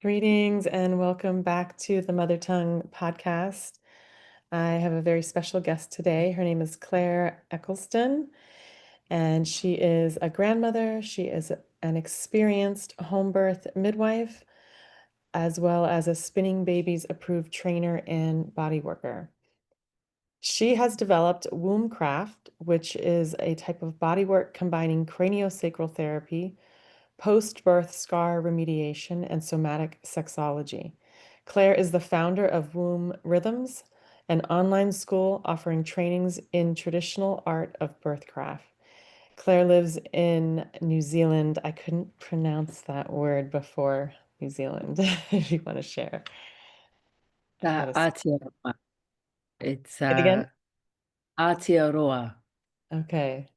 Greetings and welcome back to the Mother Tongue podcast. I have a very special guest today. Her name is Claire Eccleston, and she is a grandmother. She is an experienced home birth midwife, as well as a spinning babies approved trainer and body worker. She has developed WombCraft, which is a type of bodywork combining craniosacral therapy, post-birth scar remediation, and somatic sexology. Claire is the founder of Womb Rhythms, an online school offering trainings in traditional art of BirthCraft. Claire lives in New Zealand. I couldn't pronounce that word before. New Zealand, if you want to share how to say Aotearoa. It's it again. Aotearoa. Okay.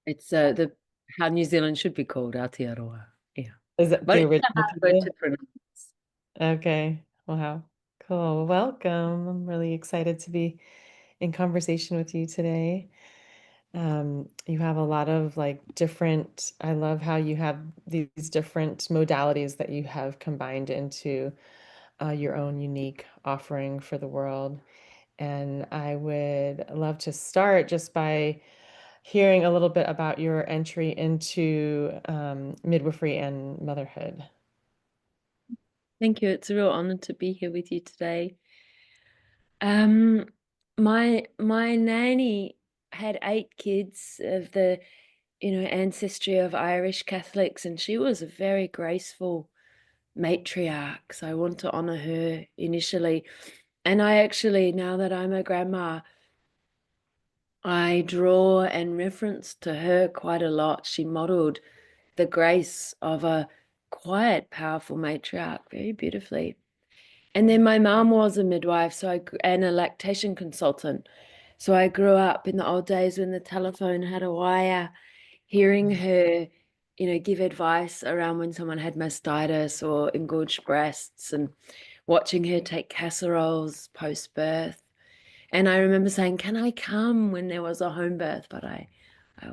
It's the how New Zealand should be called Aotearoa. Yeah, Is it but the it's a original hard word to people? pronounce. Okay. Wow. Cool. Welcome. I'm really excited to be in conversation with you today. You have a lot of I love how you have these different modalities that you have combined into your own unique offering for the world. And I would love to start just by hearing a little bit about your entry into midwifery and motherhood. Thank you. It's a real honor to be here with you today. Um, my nanny had 8 kids of the ancestry of Irish Catholics, and she was a very graceful matriarch. So I want to honor her initially. And I actually, now that I'm a grandma, I draw and reference to her quite a lot. She modeled the grace of a quiet, powerful matriarch very beautifully. And then my mom was a midwife, and a lactation consultant. So I grew up in the old days when the telephone had a wire, hearing her, give advice around when someone had mastitis or engorged breasts, and watching her take casseroles post-birth. And I remember saying, "Can I come?" when there was a home birth, but I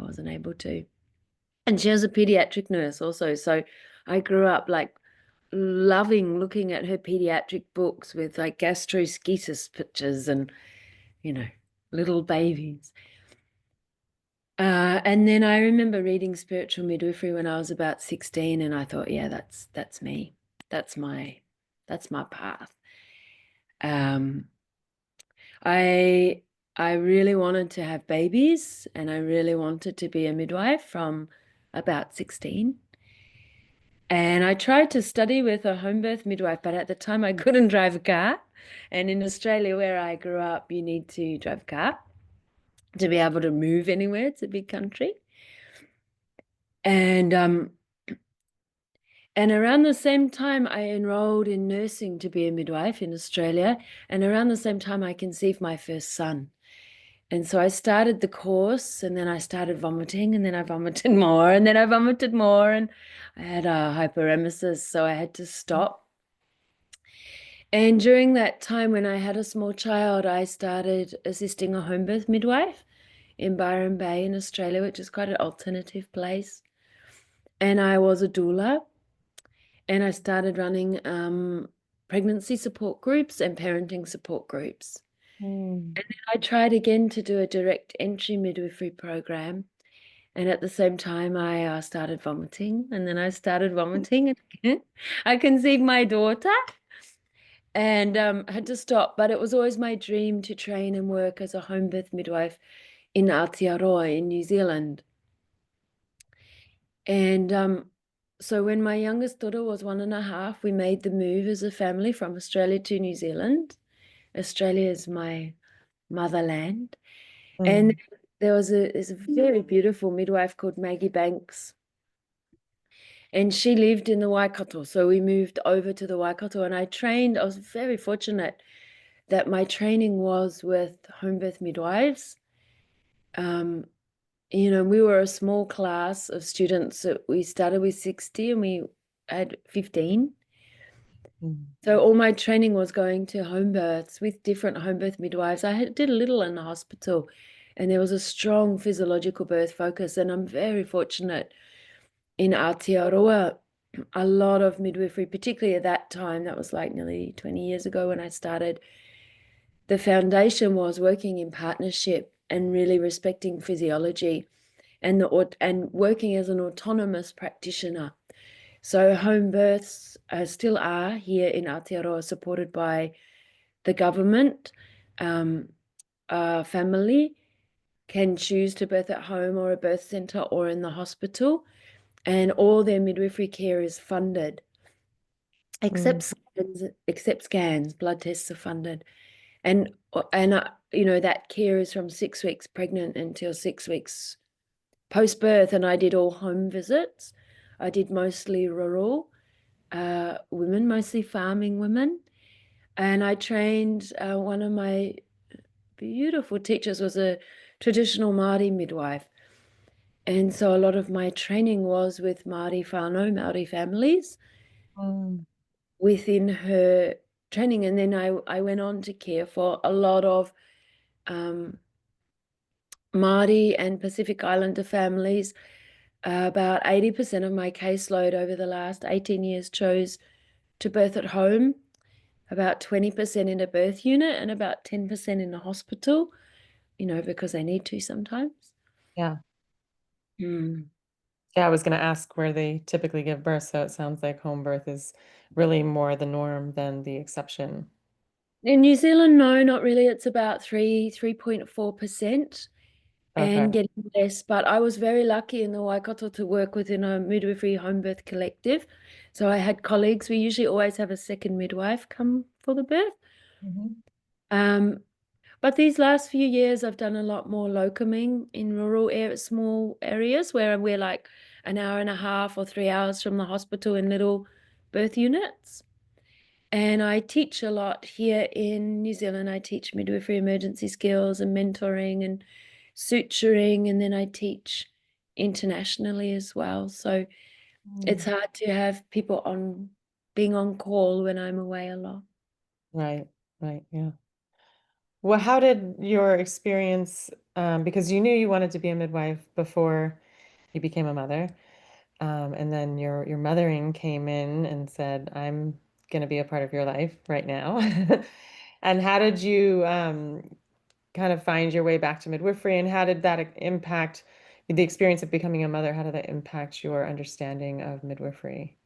wasn't able to. And she was a pediatric nurse also. So I grew up like loving looking at her pediatric books with like gastroschisis pictures and, you know, little babies. And then I remember reading Spiritual Midwifery when I was about 16, and I thought, yeah, that's me. That's my path. Um, I I really wanted to have babies, and I really wanted to be a midwife from about 16. And I tried to study with a home birth midwife, but at the time I couldn't drive a car. And in Australia, where I grew up, you need to drive a car to be able to move anywhere. It's a big country. And and around the same time, I enrolled in nursing to be a midwife in Australia. And around the same time, I conceived my first son. And so I started the course, and then I started vomiting, and then I vomited more, and then I vomited more, and I had a hyperemesis, so I had to stop. And during that time when I had a small child, I started assisting a home birth midwife in Byron Bay in Australia, which is quite an alternative place. And I was a doula, and I started running pregnancy support groups and parenting support groups. Mm. And then I tried again to do a direct entry midwifery program. And at the same time, I started vomiting, and then I started vomiting again. I conceived my daughter and had to stop. But it was always my dream to train and work as a home birth midwife in Aotearoa in New Zealand. And so when my youngest daughter was 1.5, we made the move as a family from Australia to New Zealand. Australia is my motherland. And Mm. there's a very beautiful midwife called Maggie Banks. And she lived in the Waikato. So we moved over to the Waikato, and I trained. I was very fortunate that my training was with home birth midwives. Um, we were a small class of students. We started with 60 and we had 15. Mm. So all my training was going to home births with different home birth midwives. Did a little in the hospital, and there was a strong physiological birth focus. And I'm very fortunate in Aotearoa. a lot of midwifery, particularly at that time, that was like nearly 20 years ago when I started. The foundation was working in partnership and really respecting physiology and working as an autonomous practitioner. So home births still are here in Aotearoa supported by the government. Um, family can choose to birth at home or a birth centre or in the hospital, and all their midwifery care is funded, Mm. except scans, blood tests are funded. And that care is from 6 weeks pregnant until 6 weeks post-birth, and I did all home visits. I did mostly rural women, mostly farming women. And I trained one of my beautiful teachers was a traditional Māori midwife. And so a lot of my training was with Māori whānau, Māori families Mm. within her training. And then I went on to care for a lot of um, Māori and Pacific Islander families. About 80% of my caseload over the last 18 years chose to birth at home, about 20% in a birth unit, and about 10% in a hospital, because they need to sometimes. Yeah. Mm. Yeah, I was going to ask where they typically give birth, so it sounds like home birth is really more the norm than the exception. In New Zealand, no, not really. It's about 3.4%, Okay. and getting less. But I was very lucky in the Waikato to work within a midwifery home birth collective. So I had colleagues. We usually always have a second midwife come for the birth. Mhm. Um, but these last few years, I've done a lot more locuming in small areas where we're like an hour and a half or 3 hours from the hospital in little birth units. And I teach a lot here in New Zealand. I teach midwifery emergency skills and mentoring and suturing, and then I teach internationally as well. So it's Mm. hard to have people on being on call when I'm away a lot. Right, right, yeah. Well, how did your experience, because you knew you wanted to be a midwife before you became a mother, and then your mothering came in and said, "I'm going to be a part of your life right now." And how did you kind of find your way back to midwifery, and how did that impact the experience of becoming a mother? How did that impact your understanding of midwifery?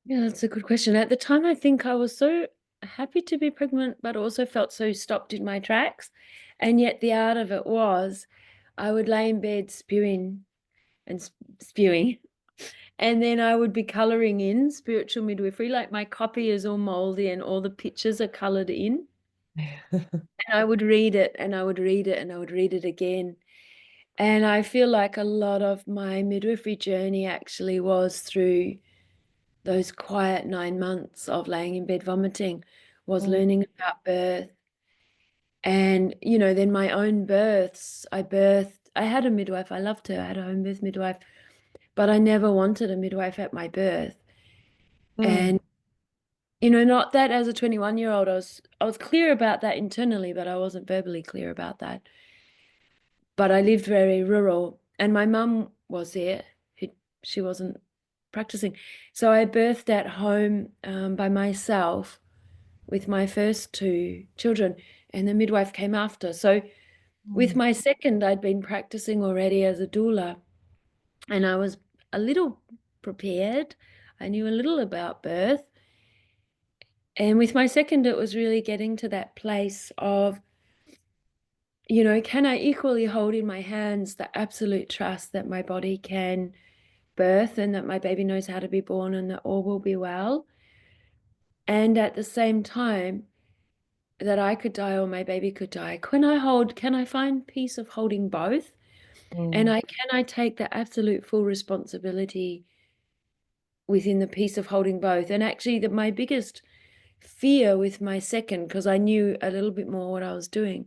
Yeah, that's a good question. At the time, I think I was so happy to be pregnant, but also felt so stopped in my tracks. And yet, the art of it was I would lay in bed spewing and spewing. And then I would be coloring in spiritual midwifery. Like my copy is all moldy and all the pictures are colored in. And I would read it and I would read it and I would read it again. And I feel like a lot of my midwifery journey actually was through those quiet 9 months of laying in bed vomiting, was Mm. learning about birth. And, then my own births, I had a midwife. I loved her. I had a home birth midwife, but I never wanted a midwife at my birth. Mm. And, not that as a 21-year-old, I was clear about that internally, but I wasn't verbally clear about that. But I lived very rural, and my mum was there. She wasn't practicing. So I birthed at home by myself with my first two children, and the midwife came after. So with Mm. my second, I'd been practicing already as a doula, and I was a little prepared. I knew a little about birth. And with my second, it was really getting to that place of, can I equally hold in my hands the absolute trust that my body can birth and that my baby knows how to be born and that all will be well? And at the same time, that I could die or my baby could die. Can I find peace of holding both? And Mm. can I take the absolute full responsibility within the peace of holding both? And actually, my biggest fear with my second, because I knew a little bit more what I was doing,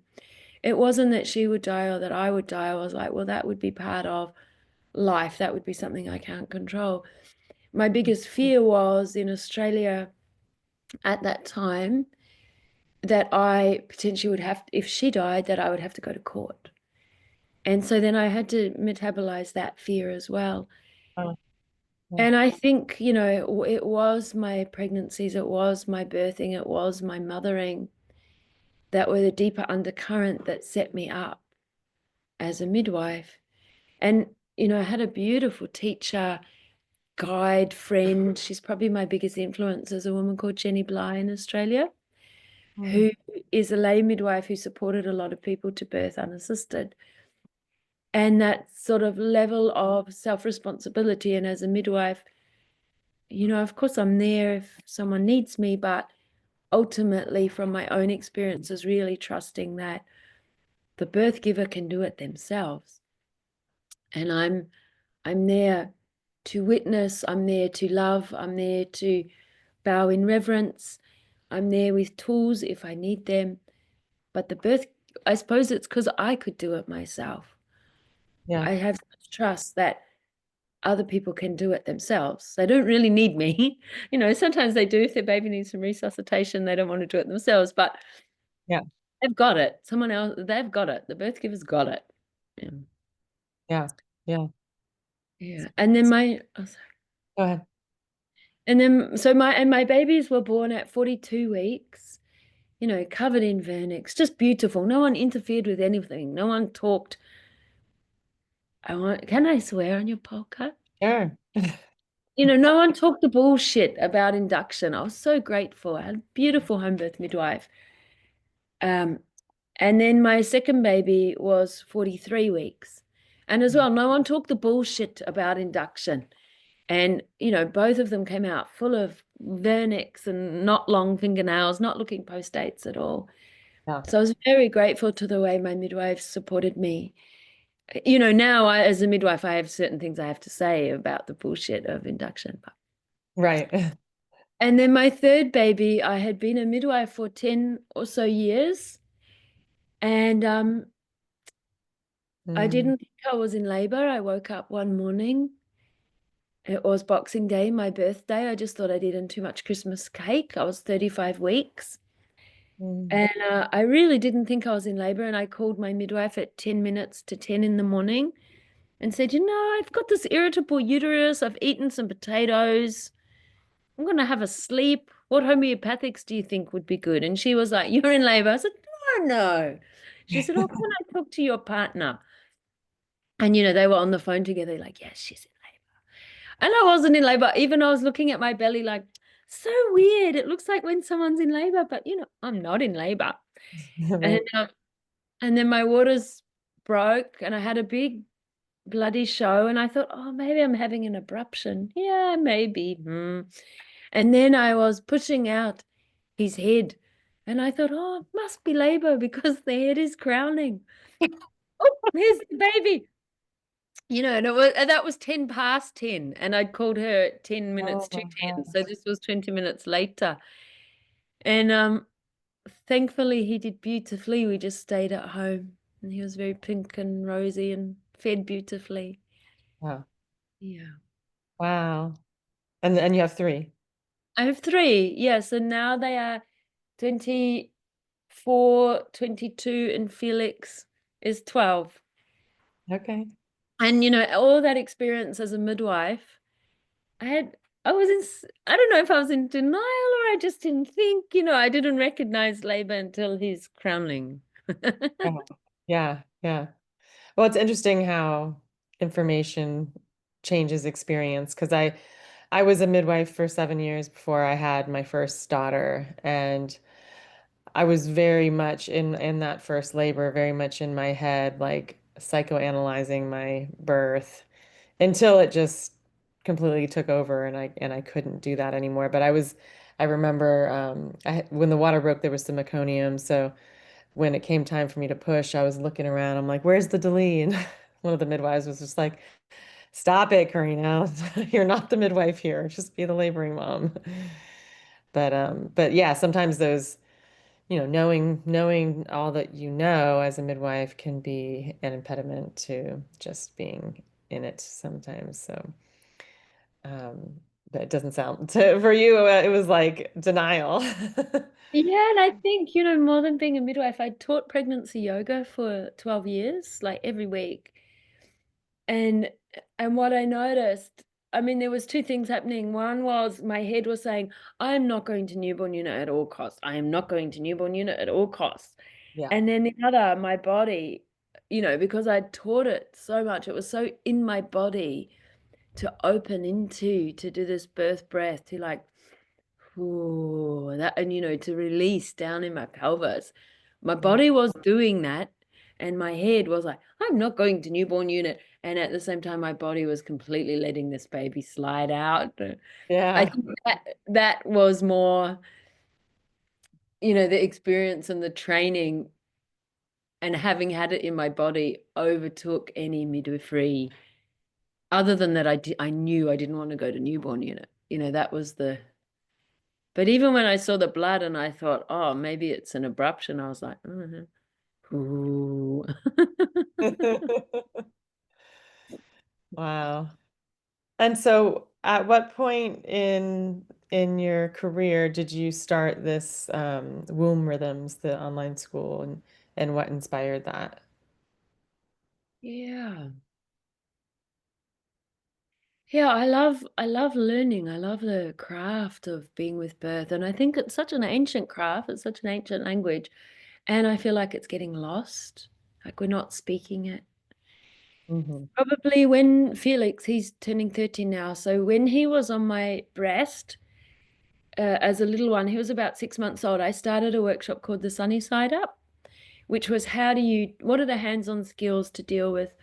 it wasn't that she would die or that I would die. I was like, well, that would be part of life. That would be something I can't control. My biggest fear was in Australia at that time that I potentially would have, if she died, that I would have to go to court. And so then I had to metabolize that fear as well. Oh, yeah. And I think, it was my pregnancies, it was my birthing, it was my mothering that were the deeper undercurrent that set me up as a midwife. And, I had a beautiful teacher, guide, friend. She's probably my biggest influence as a woman called Jenny Bly in Australia, Mm, who is a lay midwife who supported a lot of people to birth unassisted. And that sort of level of self-responsibility. And as a midwife, of course I'm there if someone needs me, but ultimately from my own experiences, really trusting that the birth giver can do it themselves. And I'm there to witness, I'm there to love, I'm there to bow in reverence. I'm there with tools if I need them. But the birth, I suppose it's because I could do it myself. yeah. I have such trust that other people can do it themselves. They don't really need me. Sometimes they do if their baby needs some resuscitation, they don't want to do it themselves, but Yeah. they've got it. Someone else, they've got it. The birth giver's got it. Yeah. Yeah. Yeah. Yeah. And then Go ahead. my babies were born at 42 weeks, covered in vernix, just beautiful. No one interfered with anything. No one talked. Can I swear on your podcast? Sure. No one talked the bullshit about induction. I was so grateful. I had a beautiful home birth midwife. Um, and then my second baby was 43 weeks. And as well, no one talked the bullshit about induction. And, both of them came out full of vernix and not long fingernails, not looking post-dates at all. Yeah. So I was very grateful to the way my midwife supported me. Now as a midwife, I have certain things I have to say about the bullshit of induction. Right. And then my third baby, I had been a midwife for 10 or so years. And I Mm, didn't think I was in labor. I woke up one morning. It was Boxing Day, my birthday. I just thought I'd eaten too much Christmas cake. I was 35 weeks. mm, And I really didn't think I was in labor. And I called my midwife at 10 minutes to 10 in the morning and said, I've got this irritable uterus. I've eaten some potatoes. I'm going to have a sleep. What homeopathics do you think would be good? And she was like, you're in labor. I said, no, no. She said, oh, can I talk to your partner? And, they were on the phone together, like, yes, she's in labor. And I wasn't in labor. Even I was looking at my belly like, so weird. It looks like when someone's in labor, but, I'm not in labor. And, right. um, and then my waters broke and I had a big bloody show. And I thought, oh, maybe I'm having an abruption. Yeah, maybe. And then I was pushing out his head. And I thought, oh, it must be labor because the head is crowning. Oh, here's the baby. And that was 10 past 10. And I'd called her at 10 Oh minutes to my 10. So gosh. this was 20 minutes later. And thankfully he did beautifully. We just stayed at home. And he was very pink and rosy and fed beautifully. Wow. Yeah. Wow. And you have three. I have three. Yes. And now they are 24, 22, and Felix is 12. Okay. And, all that experience as a midwife, I was I don't know if I was in denial or I just didn't think, I didn't recognize labor until he's crowning. Yeah. Yeah. Yeah. Well, it's interesting how information changes experience because I was a midwife for 7 years before I had my first daughter, and I was very much in that first labor, very much in my head, like psychoanalyzing my birth until it just completely took over, and I couldn't do that anymore. But I remember when the water broke, there was some meconium, so when it came time for me to push, I was looking around. I'm like, "Where's the Dali?" And one of the midwives was just like, "Stop it, Karina. You're not the midwife here. Just be the laboring mom." But yeah, sometimes those, knowing all that you know as a midwife can be an impediment to just being in it sometimes. So, um, But it doesn't sound for you, it was like denial. Yeah, and I think, more than being a midwife, I taught pregnancy yoga for 12 years, like every week. And what I noticed, I mean, there was two things happening. One was my head was saying, I am not going to newborn unit at all costs. I am not going to newborn unit at all costs. Yeah. And then the other, my body, because I taught it so much, it was so in my body to open into, to do this birth breath, to like, ooh, that, and to release down in my pelvis. My Mm. body was doing that, and my head was like, I'm not going to newborn unit. And at the same time, my body was completely letting this baby slide out. I Yeah. think that was more, the experience and the training and having had it in my body overtook any midwifery. Other than that, I knew I didn't want to go to newborn unit. That was the. But even when I saw the blood and I thought, oh, maybe it's an abruption, I was like, ooh. Wow. And so at what point in your career did you start this Womb Rhythms, the online school, and what inspired that? Yeah. Yeah, I love learning. I love the craft of being with birth. And I think it's such an ancient craft, it's such an ancient language. And I feel like it's getting lost. Like we're not speaking it. Hmm. Probably when Felix, he's turning 13 now. So when he was on my breast, as a little one, he was about 6 months old. I started a workshop called the Sunny Side Up, which was what are the hands-on skills to deal with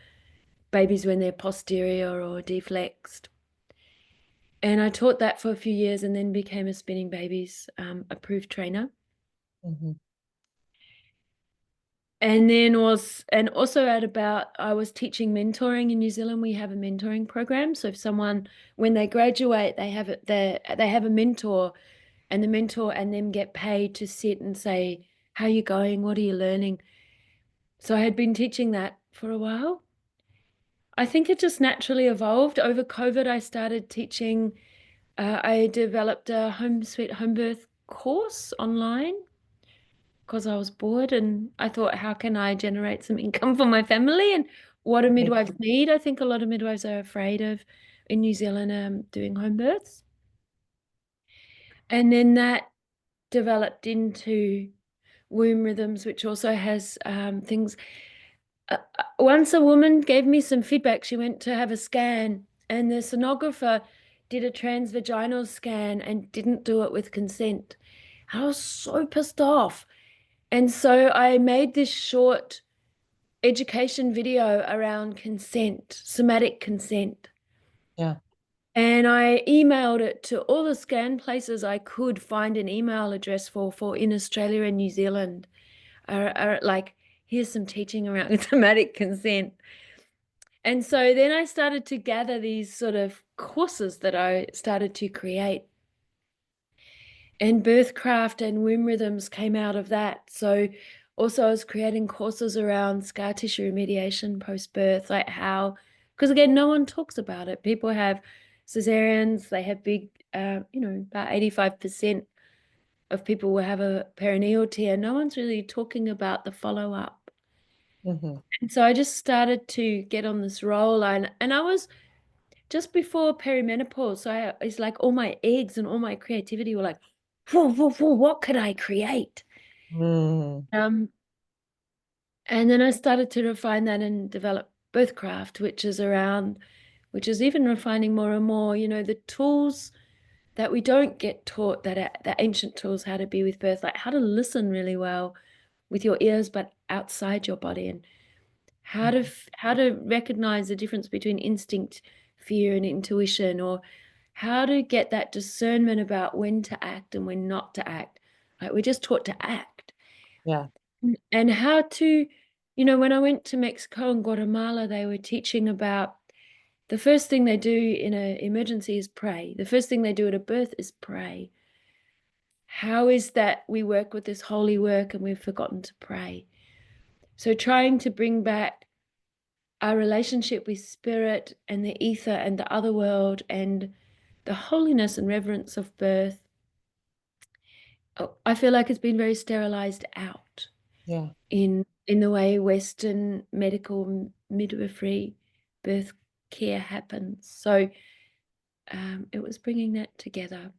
babies when they're posterior or deflexed. And I taught that for a few years and then became a spinning babies approved trainer. Hmm. And also I was teaching mentoring in New Zealand. We have a mentoring program. So if someone, when they graduate, they have a mentor, and the mentor and them get paid to sit and say, how are you going? What are you learning? So I had been teaching that for a while. I think it just naturally evolved. Over COVID, I started teaching. I developed a home sweet home birth course online because I was bored and I thought, how can I generate some income for my family? And what do Right. midwives need? I think a lot of midwives are afraid of in New Zealand doing home births. And then that developed into Womb Rhythms, which also has things. Once a woman gave me some feedback. She went to have a scan, and the sonographer did a transvaginal scan and didn't do it with consent. I was so pissed off. And so I made this short education video around consent, somatic consent. Yeah. And I emailed it to all the scan places I could find an email address for in Australia and New Zealand. Are like, here's some teaching around somatic consent. And so then I started to gather these sort of courses that I started to create. And BirthCraft and Womb Rhythms came out of that. So also I was creating courses around scar tissue remediation post-birth, like how, because again, no one talks about it. People have cesareans, they have big, about 85% of people will have a perineal tear. No one's really talking about the follow-up. Hmm. And so I just started to get on this roll, and I was just before perimenopause. So it's like all my eggs and all my creativity were like, whoa, whoa, whoa, what could I create? Mm. Um, and then I started to refine that and develop BirthCraft, which is even refining more and more, the tools that we don't get taught, that are the ancient tools, how to be with birth, like how to listen really well with your ears, but outside your body, and how to recognize the difference between instinct, fear, and intuition, or how to get that discernment about when to act and when not to act. Like we're just taught to act. Yeah. And how to, when I went to Mexico and Guatemala, they were teaching about the first thing they do in an emergency is pray. The first thing they do at a birth is pray. How is that we work with this holy work and we've forgotten to pray? So trying to bring back our relationship with spirit and the ether and the other world and the holiness and reverence of birth, I feel like it's been very sterilized out Yeah. in the way Western medical midwifery birth care happens. So it was bringing that together.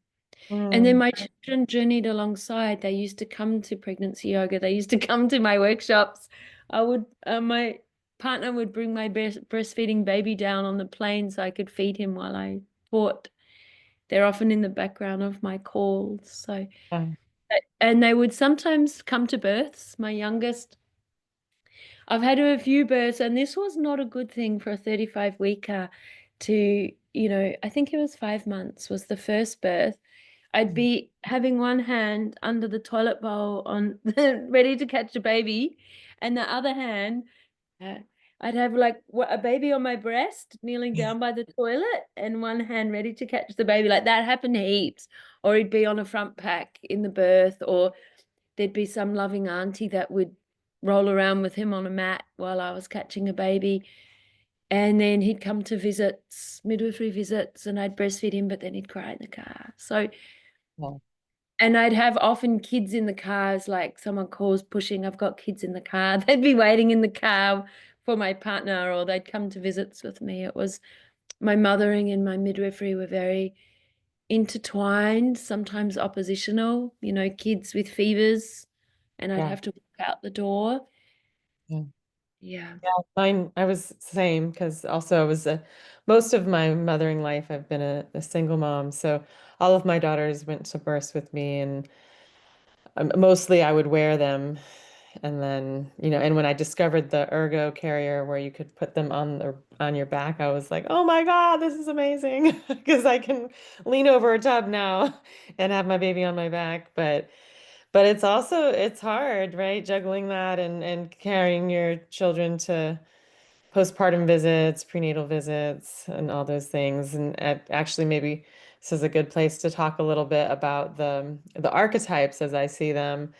And then Mm, my children journeyed alongside. They used to come to pregnancy yoga. They used to come to my workshops. My partner would bring my breastfeeding baby down on the plane so I could feed him while I taught. They're often in the background of my calls. So, yeah. and they would sometimes come to births. My youngest, I've had a few births, and this was not a good thing for a 35 weeker to, I think it was 5 months was the first birth. I'd Mm, be having one hand under the toilet bowl on ready to catch a baby, and the other hand, uh, I'd have like a baby on my breast, kneeling down by the toilet, and one hand ready to catch the baby. Like that happened heaps. Or he'd be on a front pack in the birth, or there'd be some loving auntie that would roll around with him on a mat while I was catching a baby. And then he'd come to visits, midwifery visits, and I'd breastfeed him, but then he'd cry in the car. So, yeah. and I'd have often kids in the cars, like someone calls pushing, I've got kids in the car. They'd be waiting in the car for my partner, or they'd come to visits with me. It was my mothering and my midwifery were very intertwined, sometimes oppositional, kids with fevers, and I'd Yeah. have to walk out the door. Yeah. Yeah. Yeah, mine, I was same because also I was most of my mothering life, I've been a single mom. So all of my daughters went to births with me, and mostly I would wear them. And then, and when I discovered the ergo carrier where you could put them on your back, I was like, oh my God, this is amazing because I can lean over a tub now and have my baby on my back. But it's hard, right? Juggling that and carrying your children to postpartum visits, prenatal visits, and all those things. And actually, maybe this is a good place to talk a little bit about the archetypes as I see them,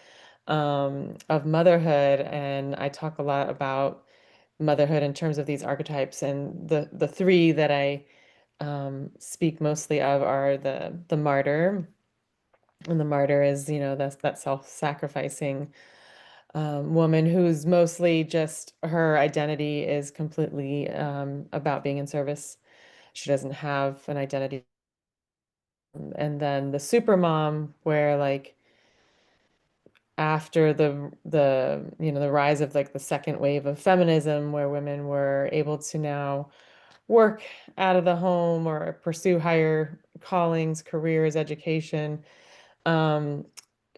of motherhood. And I talk a lot about motherhood in terms of these archetypes. And the three that I speak mostly of are the martyr. And the martyr is, that self-sacrificing woman who's mostly just her identity is completely about being in service. She doesn't have an identity. And then the supermom, where like after the rise of like the second wave of feminism, where women were able to now work out of the home or pursue higher callings, careers, education. Um,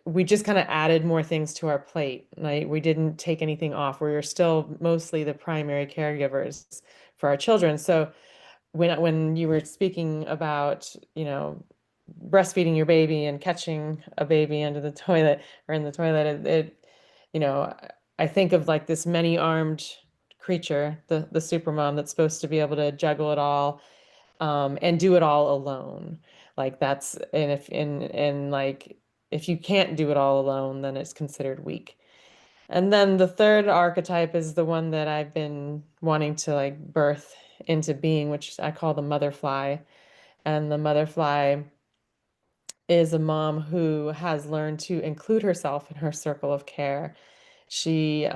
we just kind of added more things to our plate. Like we didn't take anything off. We were still mostly the primary caregivers for our children. So when you were speaking about, breastfeeding your baby and catching a baby under the toilet or in the toilet, you know, I think of like this many-armed creature, the supermom that's supposed to be able to juggle it all, and do it all alone. Like that's and if and like if you can't do it all alone, then it's considered weak. And then the third archetype is the one that I've been wanting to like birth into being, which I call the motherfly. And the motherfly is a mom who has learned to include herself in her circle of care. She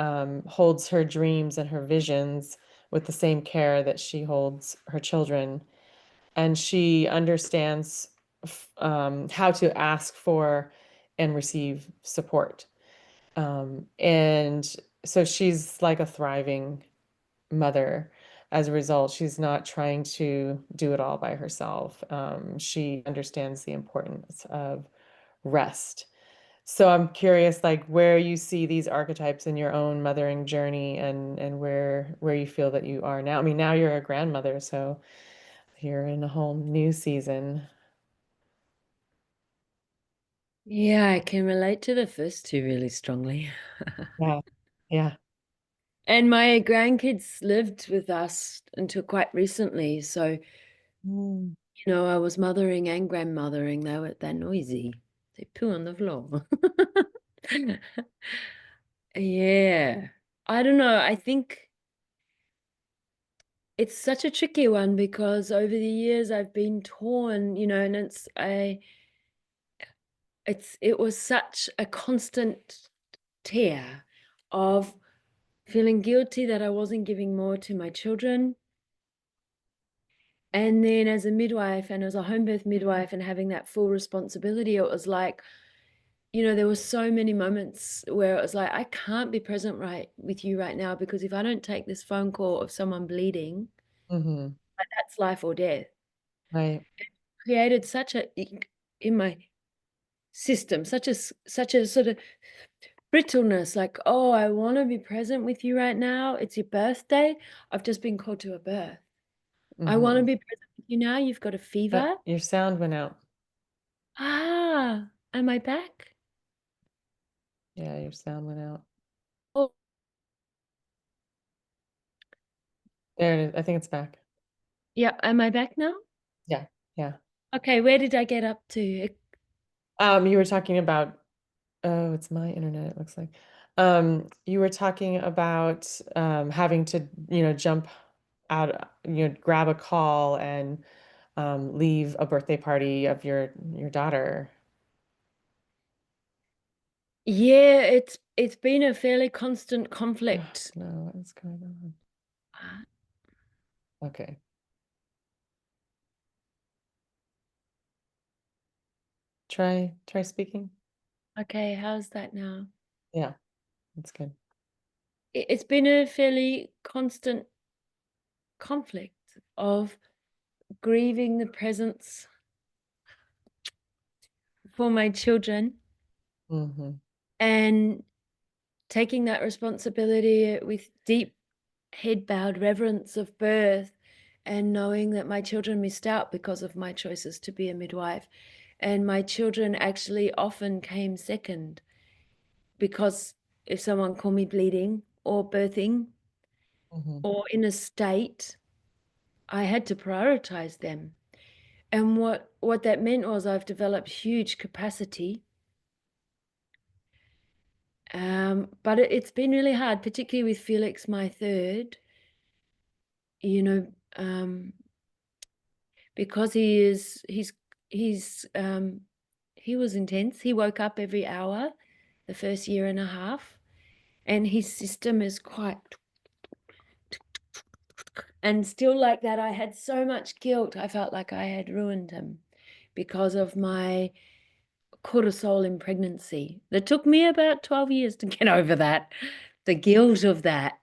holds her dreams and her visions with the same care that she holds her children, and she understands how to ask for and receive support. And so she's like a thriving mother. As a result, she's not trying to do it all by herself. She understands the importance of rest. So I'm curious, like where you see these archetypes in your own mothering journey, and where you feel that you are now. I mean, now you're a grandmother, so you're in a whole new season. Yeah, I can relate to the first two really strongly. Yeah. Yeah. And my grandkids lived with us until quite recently. So, Mm. I was mothering and grandmothering. They're noisy. They poo on the floor. Yeah. I don't know. I think It's such a tricky one because over the years I've been torn, and it was such a constant tear of feeling guilty that I wasn't giving more to my children. And then as a midwife and as a home birth midwife and having that full responsibility, it was like, there were so many moments where it was like, I can't be present right with you right now because if I don't take this phone call of someone bleeding, Hmm. that's life or death. Right. Created in my system, such a sort of brittleness, like, oh, I want to be present with you right now. It's your birthday. I've just been called to a birth. I want to Hmm. be present with you now. You've got a fever. Your sound went out. Am I back? Yeah, your sound went out. Oh, There it is. I think it's back. yeah. Am I back now? Yeah. Yeah. Okay, where did I get up to? You were talking about, oh, it's my internet, it looks like. You were talking about having to, jump out, grab a call and leave a birthday party of your daughter. Yeah, it's been a fairly constant Oh, conflict. no, what is going on? Uh, Okay. Try speaking. Okay, how's that now? Yeah, that's good. It's been a fairly constant conflict of grieving the presence for my children Hmm. and taking that responsibility with deep head bowed reverence of birth and knowing that my children missed out because of my choices to be a midwife. And my children actually often came second because if someone called me bleeding or birthing Hmm. or in a state, I had to prioritize them. And what that meant was I've developed huge capacity. But it's been really hard, particularly with Felix, my third, you know, because he was intense. He woke up every hour the first year and a half, and his system is quite, and still like that, I had so much guilt. I felt like I had ruined him because of my cortisol in pregnancy. That took me about 12 years to get over that, the guilt of that.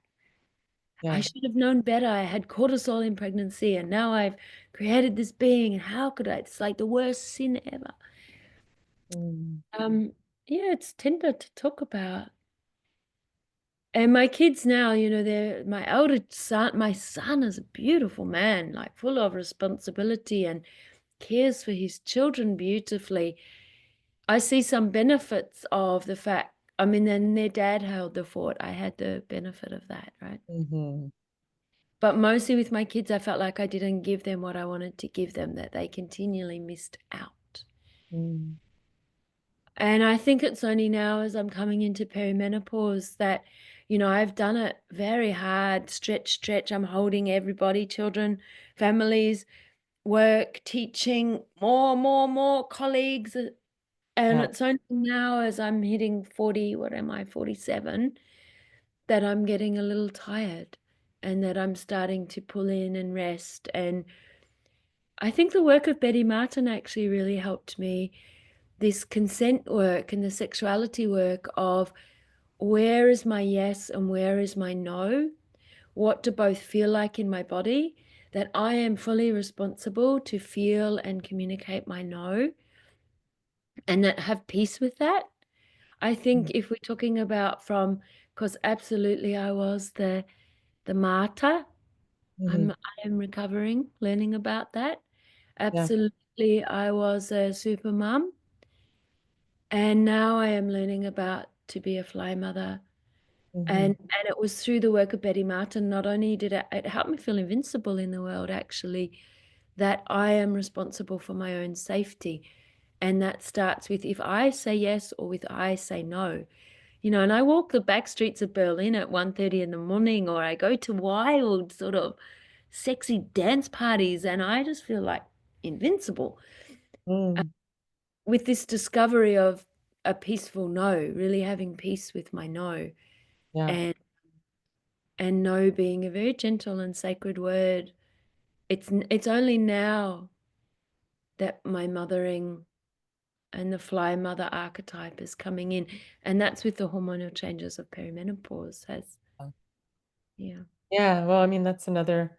I Yeah. should have known better. I had cortisol in pregnancy, and now I've created this being, and how could I? It's like the worst sin ever. Mm. Um, yeah, it's tender to talk about. And my kids now, they're my eldest son. My son is a beautiful man, like full of responsibility and cares for his children beautifully. I see some benefits of the fact, I mean, then their dad held the fort. I had the benefit of that, right? Hmm. But mostly with my kids, I felt like I didn't give them what I wanted to give them, that they continually missed out. Mm. And I think it's only now as I'm coming into perimenopause that, I've done it very hard, stretch. I'm holding everybody, children, families, work, teaching, more colleagues. And Yeah. it's only now as I'm hitting 40, what am I, 47, that I'm getting a little tired and that I'm starting to pull in and rest. And I think the work of Betty Martin actually really helped me. This consent work and the sexuality work of where is my yes and where is my no? What do both feel like in my body? That I am fully responsible to feel and communicate my no and that have peace with that. I think if we're talking about because absolutely I was the martyr. Hmm. I am recovering, learning about that. Yeah. Absolutely, I was a supermom, and now I am learning about to be a fly mother. Hmm. And it was through the work of Betty Martin, not only did it help me feel invincible in the world, actually, that I am responsible for my own safety. And that starts with if I say yes or with I say no. And I walk the back streets of Berlin at 1:30 in the morning, or I go to wild sort of sexy dance parties, and I just feel like invincible Mm, with this discovery of a peaceful no, really having peace with my no, yeah. and no being a very gentle and sacred word. It's only now that my mothering and the fly mother archetype is coming in, and that's with the hormonal changes of perimenopause. Has Yeah. Yeah. Well, I mean, that's another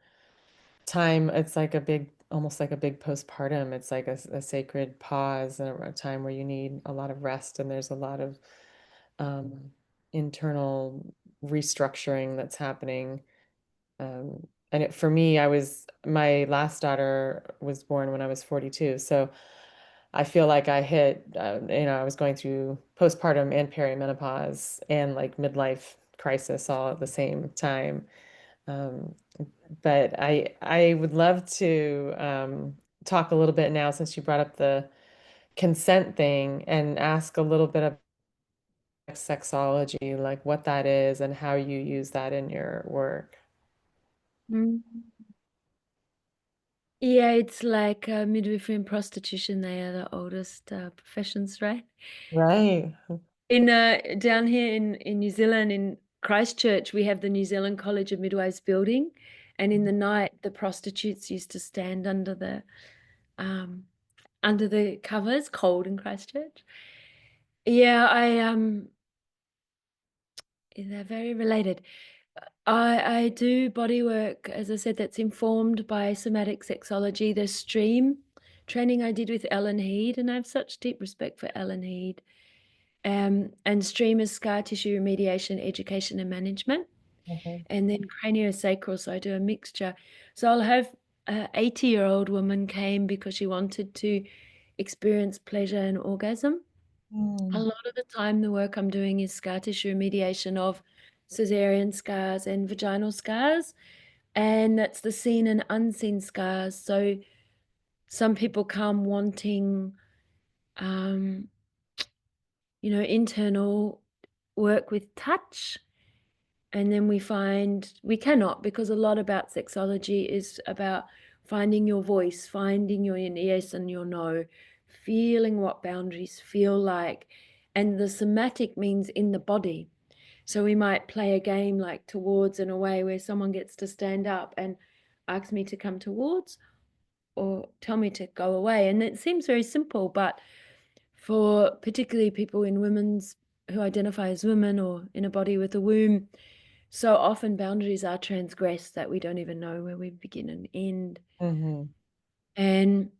time. It's like a big, almost like a big postpartum. It's like a sacred pause and a time where you need a lot of rest, and there's a lot of um, internal restructuring that's happening. And for me, my last daughter was born when I was 42. So I feel like I hit, I was going through postpartum and perimenopause and like midlife crisis all at the same time. Um, but I would love to talk a little bit now since you brought up the consent thing and ask a little bit of sexology, like what that is and how you use that in your work. Mm. Yeah, it's like midwifery and prostitution. They are the oldest professions, right? Right. In down here in New Zealand, in Christchurch, we have the New Zealand College of Midwives building, and in the night, the prostitutes used to stand um, under the covers, cold in Christchurch. Yeah, they're very related. I do body work, as I said, that's informed by somatic sexology. The stream training I did with Ellen Heed, and I have such deep respect for Ellen Heed. And stream is scar tissue remediation, education, and management. Mhm. And then craniosacral, so I do a mixture. So I'll have a 80-year-old woman came because she wanted to experience pleasure and orgasm. A Mm, lot of the time, the work I'm doing is scar tissue remediation of cesarean scars and vaginal scars, and that's the seen and unseen scars. So some people come wanting, um, internal work with touch, and then we find we cannot, because a lot about sexology is about finding your voice, finding your yes and your no, feeling what boundaries feel like, and the somatic means in the body. So we might play a game like towards and away, where someone gets to stand up and ask me to come towards or tell me to go away. And it seems very simple, but for particularly people in women's who identify as women or in a body with a womb, so often boundaries are transgressed that we don't even know where we begin and end. mhm, And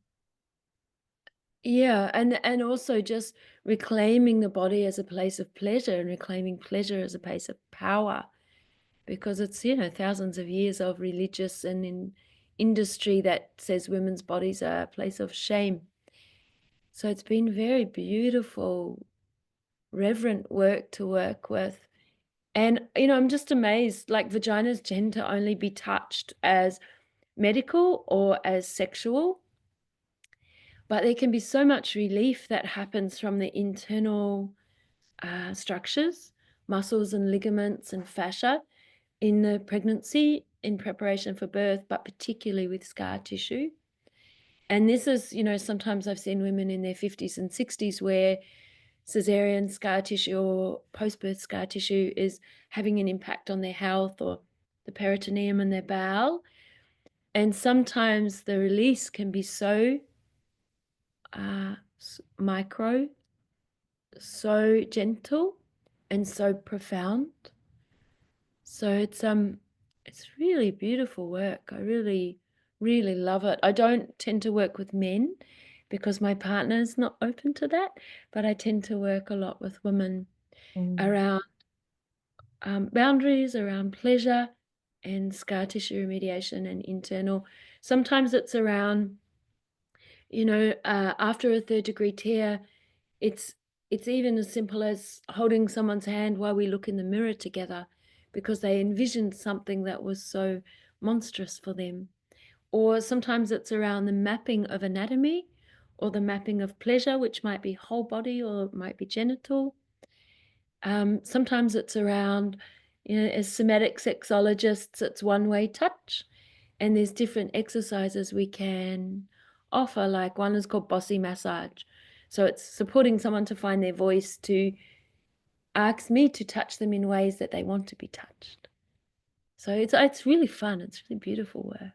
yeah, and also just reclaiming the body as a place of pleasure and reclaiming pleasure as a place of power, because it's, thousands of years of religious and in industry that says women's bodies are a place of shame. So it's been very beautiful, reverent work to work with. And, I'm just amazed, like vaginas tend to only be touched as medical or as sexual, but there can be so much relief that happens from the internal structures, muscles and ligaments and fascia in the pregnancy in preparation for birth, but particularly with scar tissue. And this is, sometimes I've seen women in their 50s and 60s where cesarean scar tissue or post-birth scar tissue is having an impact on their health or the peritoneum and their bowel. And sometimes the release can be so micro, so gentle, and so profound. So it's really beautiful work. I really, really love it. I don't tend to work with men because my partner is not open to that, but I tend to work a lot with women mm, around boundaries, around pleasure, and scar tissue remediation and internal. Sometimes it's around, after a third degree tear, it's it's even as simple as holding someone's hand while we look in the mirror together because they envisioned something that was so monstrous for them. Or sometimes it's around the mapping of anatomy or the mapping of pleasure, which might be whole body or it might be genital. Sometimes it's around, as somatic sexologists, it's one-way touch. And there's different exercises we can offer. Like one is called bossy massage. So it's supporting someone to find their voice, to ask me to touch them in ways that they want to be touched. So it's really fun. It's really beautiful work.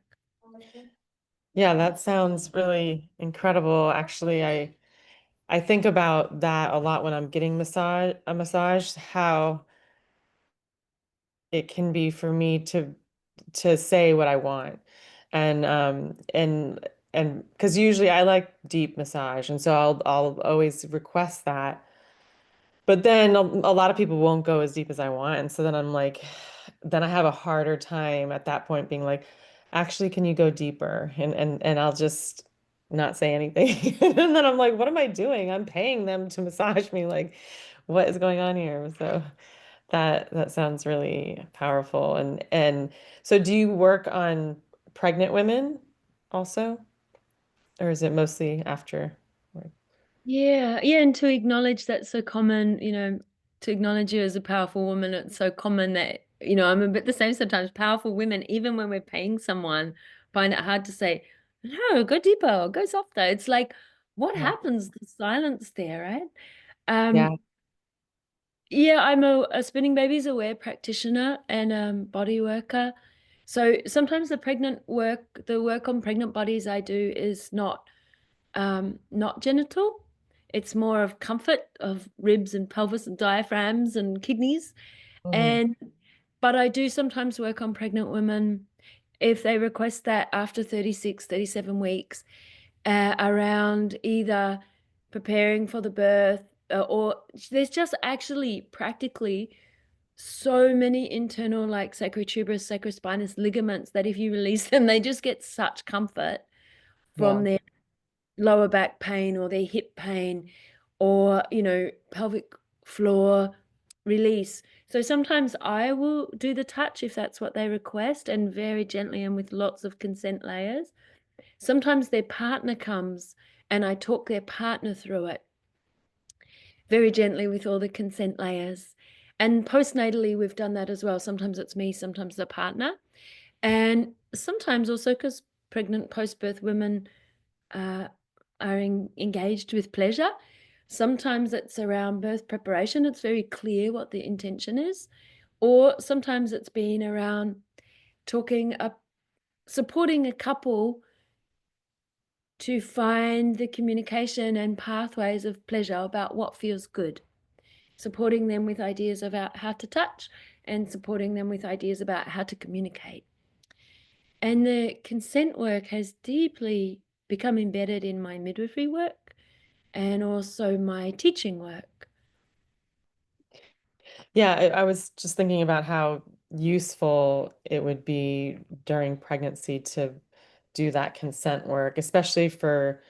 Yeah, that sounds really incredible. Actually, I think about that a lot when I'm getting a massage, how it can be for me to say what I want. And because usually I like deep massage, and so I'll always request that. But then a lot of people won't go as deep as I want. And so then I'm like, then I have a harder time at that point being like, actually, can you go deeper? And I'll just not say anything. And then I'm like, what am I doing? I'm paying them to massage me. Like, what is going on here? So that sounds really powerful. And so do you work on pregnant women also? Or is it mostly after? Yeah, yeah, and to acknowledge that's so common, to acknowledge you as a powerful woman, it's so common that, I'm a bit the same sometimes. Powerful women, even when we're paying someone, find it hard to say, no, go deeper or go softer. It's like, what Yeah. happens? The silence there, right? Yeah. Yeah, I'm a spinning babies aware practitioner and body worker. So sometimes the work on pregnant bodies I do is not genital. It's more of comfort of ribs and pelvis and diaphragms and kidneys. Mhm. And but I do sometimes work on pregnant women if they request that after 36, 37 weeks, around either preparing for the birth, or there's just actually practically so many internal like sacrotuberous, sacrospinous ligaments that if you release them, they just get such comfort Yeah. from their lower back pain or their hip pain or, pelvic floor release. So sometimes I will do the touch if that's what they request, and very gently and with lots of consent layers. Sometimes their partner comes and I talk their partner through it very gently with all the consent layers. And postnatally, we've done that as well. Sometimes it's me, sometimes the partner. And sometimes also because pregnant post-birth women uh, are engaged with pleasure. Sometimes it's around birth preparation. It's very clear what the intention is. Or sometimes it's been around supporting a couple to find the communication and pathways of pleasure about what feels good. Supporting them with ideas about how to touch and supporting them with ideas about how to communicate. And the consent work has deeply become embedded in my midwifery work and also my teaching work. Yeah, I was just thinking about how useful it would be during pregnancy to do that consent work, especially for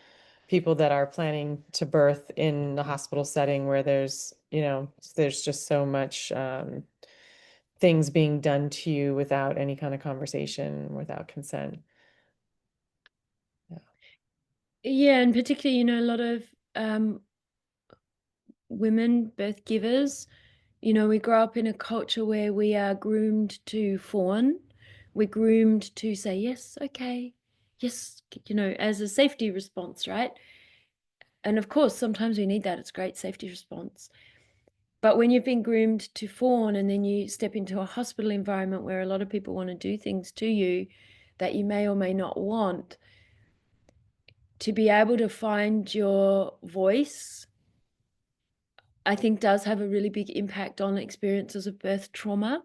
people that are planning to birth in the hospital setting where there's just so much things being done to you without any kind of conversation, without consent. Yeah. Yeah, and particularly, a lot of women, birth givers, we grow up in a culture where we are groomed to fawn. We're groomed to say, yes, okay, yes, as a safety response, right? And of course, sometimes we need that. It's a great safety response. But when you've been groomed to fawn and then you step into a hospital environment where a lot of people want to do things to you that you may or may not want, to be able to find your voice, I think does have a really big impact on experiences of birth trauma.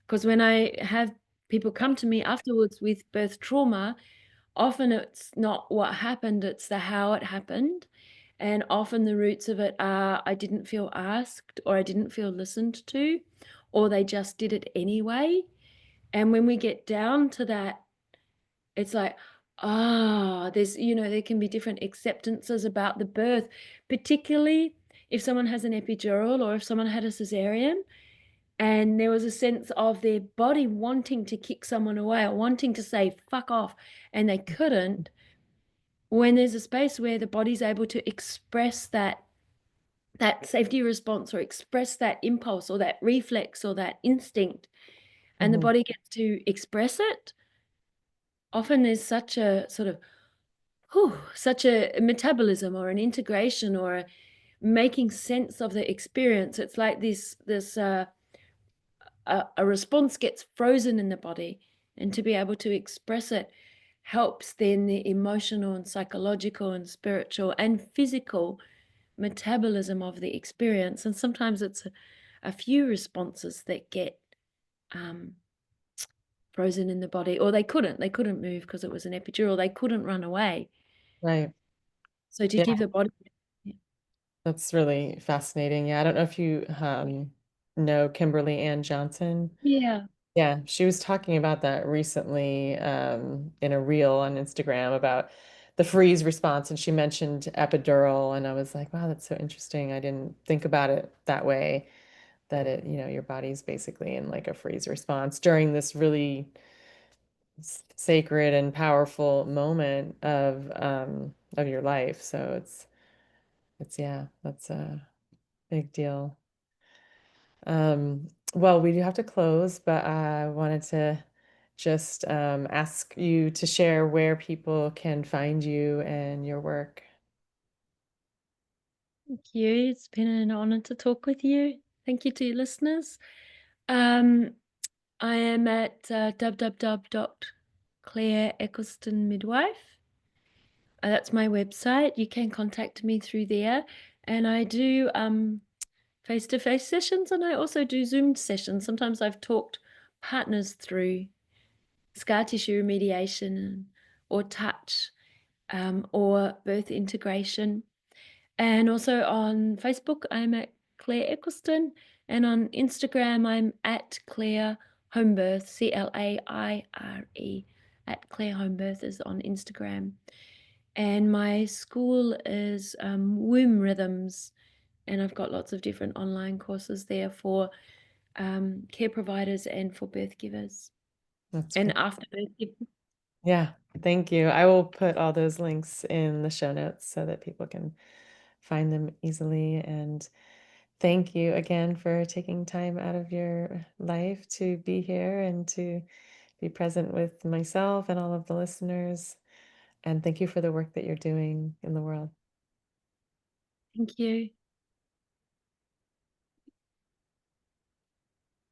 Because when I have people come to me afterwards with birth trauma, often it's not what happened, it's the how it happened. And often the roots of it are I didn't feel asked, or I didn't feel listened to, or they just did it anyway. And when we get down to that, it's like, there can be different acceptances about the birth, particularly if someone has an epidural or if someone had a cesarean and there was a sense of their body wanting to kick someone away or wanting to say fuck off, and they couldn't. When there's a space where the body's able to express that safety response or express that impulse or that reflex or that instinct, and the Mhm. body gets to express it, often there's such a sort of, such a metabolism or an integration or a making sense of the experience. It's like a response gets frozen in the body, and to be able to express it helps then the emotional and psychological and spiritual and physical metabolism of the experience. And sometimes it's a few responses that get um, frozen in the body, or they couldn't move because it was an epidural. They couldn't run away. Right. So to Yeah, give the body, yeah. that's really fascinating. Yeah, I don't know if you know Kimberly Ann Johnson. Yeah. Yeah, she was talking about that recently in a reel on Instagram about the freeze response, and she mentioned epidural, and I was like, wow, that's so interesting. I didn't think about it that way, that your body's basically in like a freeze response during this really sacred and powerful moment of your life. So yeah, that's a big deal. Well, we do have to close, but I wanted to just ask you to share where people can find you and your work. Thank you. It's been an honor to talk with you. Thank you to your listeners. Um, I am at www.Claire Eccleston Midwife. That's my website. You can contact me through there. And I do face-to-face sessions, and I also do Zoom sessions. Sometimes I've talked partners through scar tissue remediation or touch, or birth integration. And also on Facebook, I'm at Claire Eccleston, and on Instagram, I'm at Claire Homebirth, Claire, at Claire Homebirth is on Instagram. And my school is Womb Rhythms, and I've got lots of different online courses there for care providers and for birth givers That's and great. after birth givers. Yeah, thank you. I will put all those links in the show notes so that people can find them easily. And thank you again for taking time out of your life to be here and to be present with myself and all of the listeners. And thank you for the work that you're doing in the world. Thank you.